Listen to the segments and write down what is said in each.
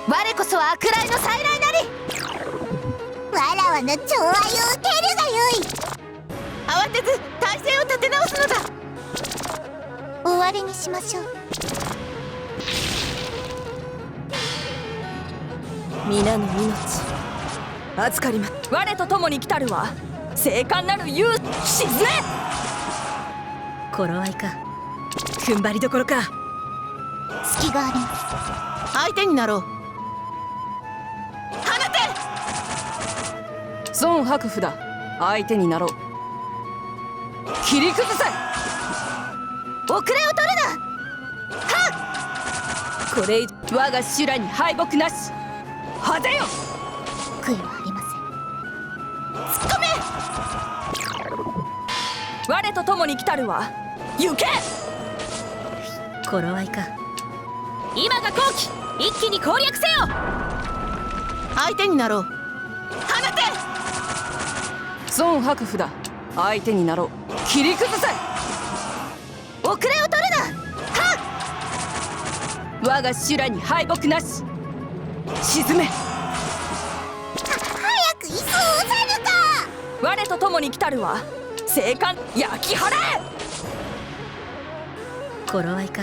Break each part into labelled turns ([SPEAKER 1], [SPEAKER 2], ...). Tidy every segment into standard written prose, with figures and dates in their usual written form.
[SPEAKER 1] 我こそは悪来の再来なり。
[SPEAKER 2] わらわの寵愛を受けるがよい。
[SPEAKER 1] 慌てず体勢を立て直すのだ。
[SPEAKER 2] 終わりにしましょう。
[SPEAKER 3] 皆の命預かりま。我と共に来たるは精悍なる勇沈め。頃合いか、踏ん張りどころか。
[SPEAKER 2] 隙があります。
[SPEAKER 1] 相手になろう。放て。
[SPEAKER 3] 孫白符だ。相手になろう。切り崩せ。
[SPEAKER 1] 遅れを取るな。
[SPEAKER 3] これ以上我が修羅に敗北なし。果てよ。
[SPEAKER 2] 悔いはありません。
[SPEAKER 1] 突っ込め。
[SPEAKER 3] 我と共に来たるは行け。頃合いか。今が好機。一気に攻略せよ。
[SPEAKER 1] 相手になろう。放て。
[SPEAKER 3] 孫白符だ。相手になろう。切り崩せ。
[SPEAKER 1] 遅れを取るな。
[SPEAKER 3] 我が修羅に敗北なし。沈め。
[SPEAKER 2] 早く椅子を押さぬか。
[SPEAKER 3] 我と共に来たるは精悍焼き払え。頃合いか。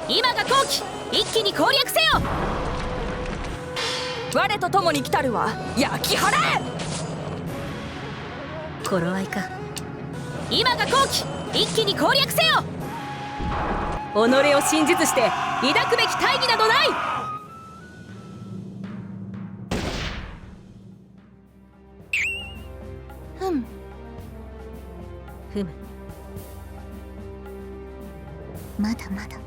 [SPEAKER 3] 今が好機。一気に攻略せよ。我と共に来たるは焼き払え。頃合いか。今が好機。一気に攻略せよ。己を真実して抱くべき大義などない。
[SPEAKER 1] ふむ。
[SPEAKER 3] ふむ。
[SPEAKER 2] まだまだ。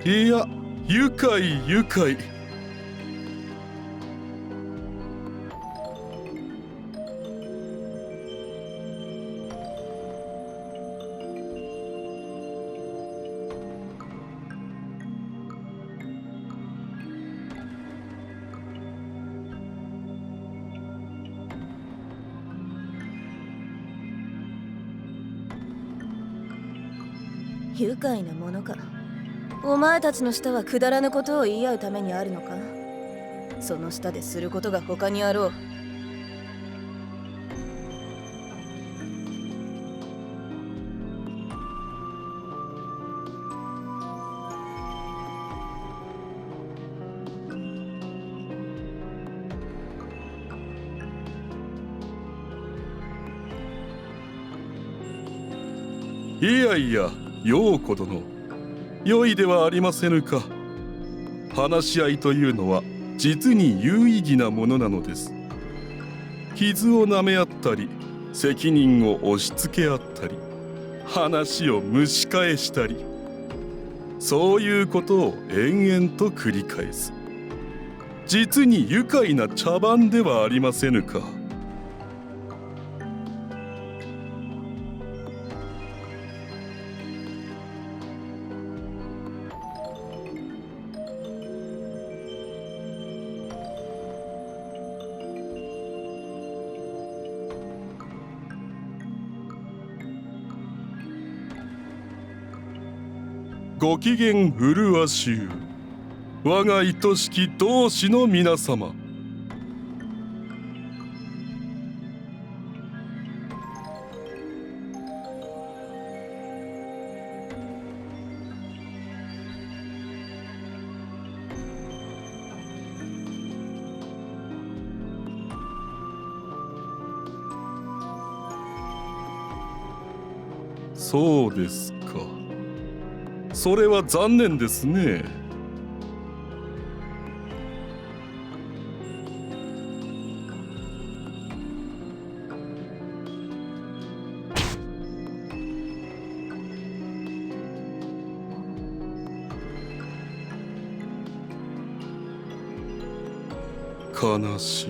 [SPEAKER 4] いや、愉快愉快。
[SPEAKER 3] 愉快なものか。お前たちの舌はくだらぬことを言い合うためにあるのか。その舌ですることが他にあろう。
[SPEAKER 4] いやいや、陽子殿、良いではありませぬか。話し合いというのは実に有意義なものなのです。傷を舐め合ったり、責任を押し付け合ったり、話を蒸し返したり、そういうことを延々と繰り返す。実に愉快な茶番ではありませぬか。ご機嫌うるわしゅう、我が愛しき同志の皆様。そうですか。それは残念ですね。悲しい。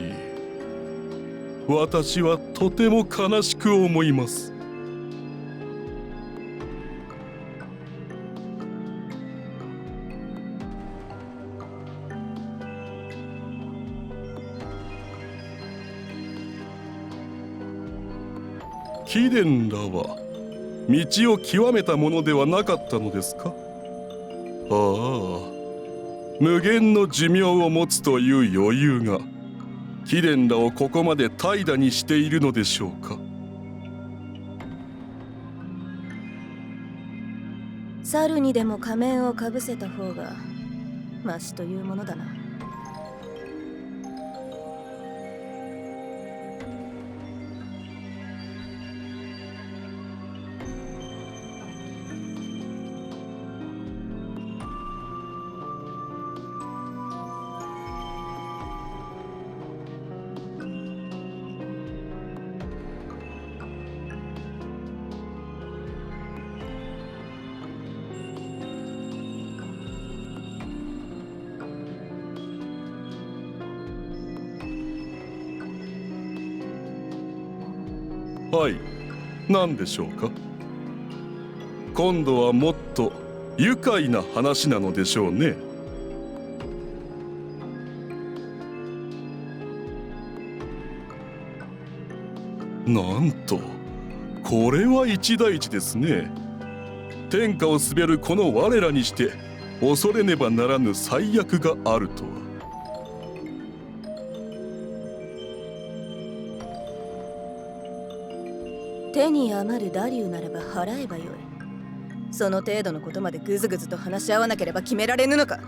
[SPEAKER 4] 私はとても悲しく思います。貴殿らは道を極めたものではなかったのですか。ああ、無限の寿命を持つという余裕が貴殿らをここまで怠惰にしているのでしょうか。
[SPEAKER 3] 猿にでも仮面をかぶせた方がマシというものだな。
[SPEAKER 4] はい、何でしょうか。今度はもっと愉快な話なのでしょうね。なんと、これは一大事ですね。天下を滑るこの我らにして恐れねばならぬ災厄があるとは。
[SPEAKER 3] 手に余るダリューならば払えばよい。その程度のことまでぐずぐずと話し合わなければ決められぬのか。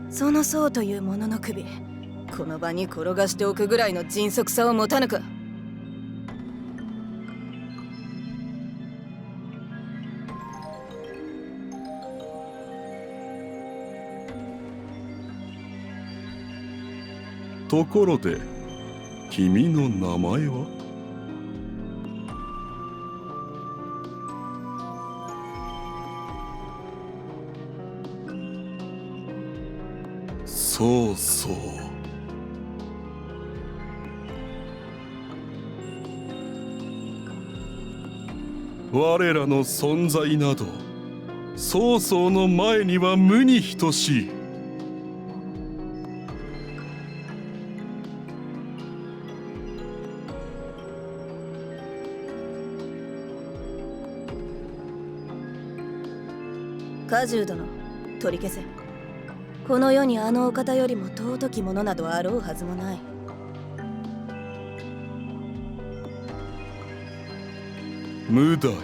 [SPEAKER 3] その僧というものの首、この場に転がしておくぐらいの迅速さを持たぬか。
[SPEAKER 4] ところで、君の名前は？そうそう。我らの存在など、曹操の前には無に等しい。
[SPEAKER 3] 果汁殿、取り消せ。この世にあのお方よりも尊きものなどあろうはずもない。
[SPEAKER 4] 無駄よ。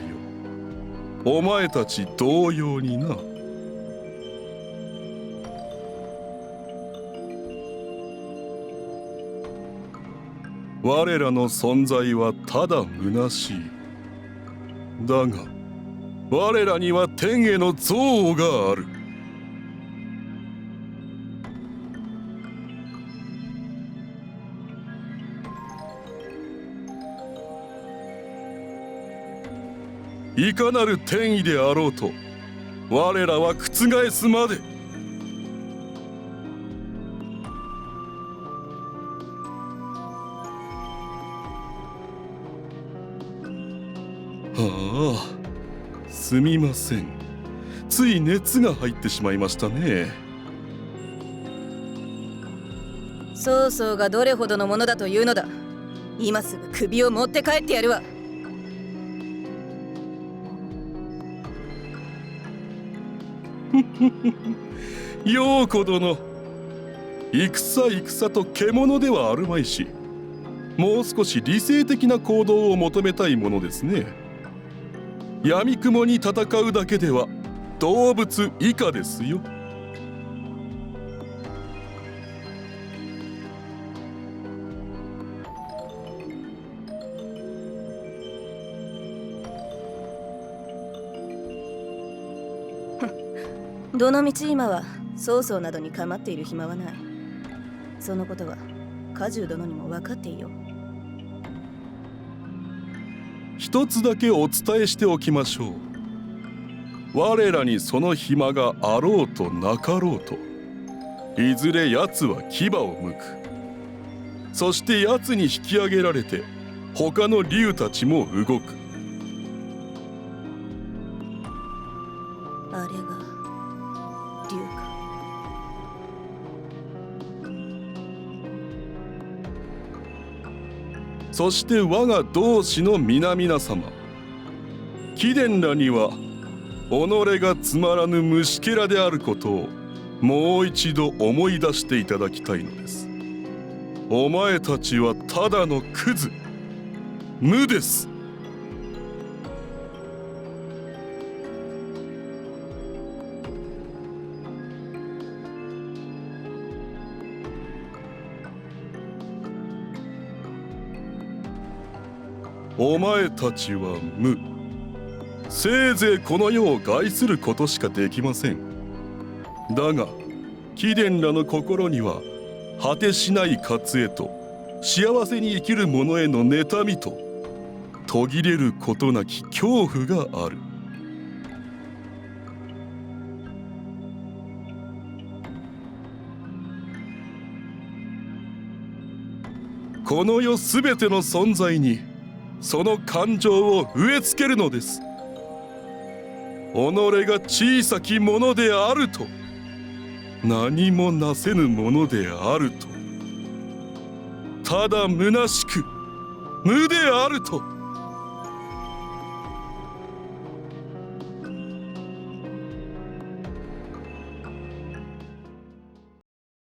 [SPEAKER 4] お前たち同様にな。我らの存在はただ虚しい。だが我らには天への憎悪がある。いかなる天意であろうと我らは覆すまで。ああ、すみません。つい熱が入ってしまいましたね。
[SPEAKER 3] 曹操がどれほどのものだというのだ。今すぐ首を持って帰ってやるわ。
[SPEAKER 4] 陽子殿、戦と獣ではあるまいし、もう少し理性的な行動を求めたいものですね。闇雲に戦うだけでは動物以下ですよ。
[SPEAKER 3] どのみち今は曹操などに構っている暇はない。そのことは果汁殿にも分かっていよう。
[SPEAKER 4] 一つだけお伝えしておきましょう。我らにその暇があろうとなかろうと、いずれ奴は牙をむく。そして奴に引き上げられて他の竜たちも動く。
[SPEAKER 3] あれが竜か。
[SPEAKER 4] そして我が同志の皆々様、貴殿らには己がつまらぬ虫けらであることをもう一度思い出していただきたいのです。お前たちはただのクズ、無です。お前たちは無。せいぜいこの世を害することしかできません。だが貴殿らの心には果てしない渇へと幸せに生きる者への妬みと途切れることなき恐怖がある。この世すべての存在にその感情を植え付けるのです。己が小さきものであると、何もなせぬものであると、ただ虚しく無であると。